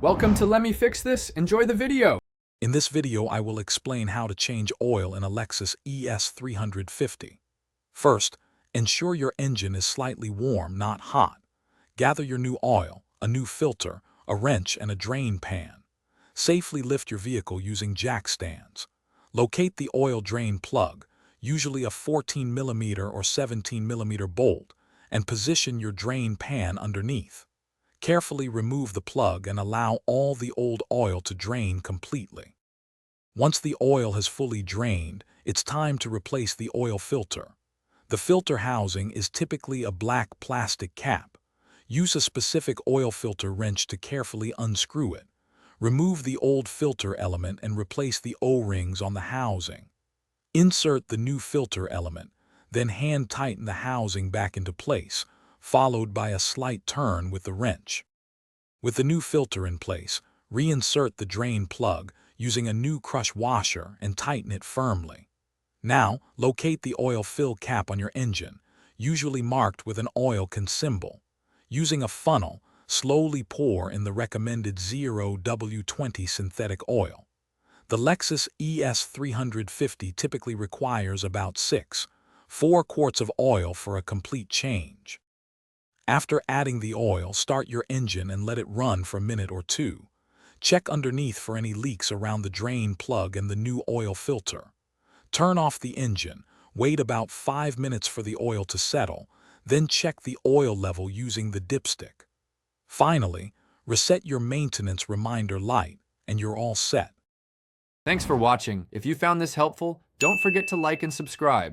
Welcome to Let Me Fix This. Enjoy the video. In this video, I will explain how to change oil in a Lexus ES 350. First, ensure your engine is slightly warm, not hot. Gather your new oil, a new filter, a wrench, and a drain pan. Safely lift your vehicle using jack stands. Locate the oil drain plug, usually a 14mm or 17mm bolt, and position your drain pan underneath. Carefully remove the plug and allow all the old oil to drain completely. Once the oil has fully drained, it's time to replace the oil filter. The filter housing is typically a black plastic cap. Use a specific oil filter wrench to carefully unscrew it. Remove the old filter element and replace the O-rings on the housing. Insert the new filter element, then hand tighten the housing back into place, followed by a slight turn with the wrench. With the new filter in place, reinsert the drain plug using a new crush washer and tighten it firmly. Now, locate the oil fill cap on your engine, usually marked with an oil can symbol. Using a funnel, slowly pour in the recommended 0W20 synthetic oil. The Lexus ES 350 typically requires about 4 quarts of oil for a complete change. After adding the oil, start your engine and let it run for a minute or two. Check underneath for any leaks around the drain plug and the new oil filter. Turn off the engine, wait about 5 minutes for the oil to settle, then check the oil level using the dipstick. Finally, reset your maintenance reminder light, and you're all set. Thanks for watching. If you found this helpful, don't forget to like and subscribe.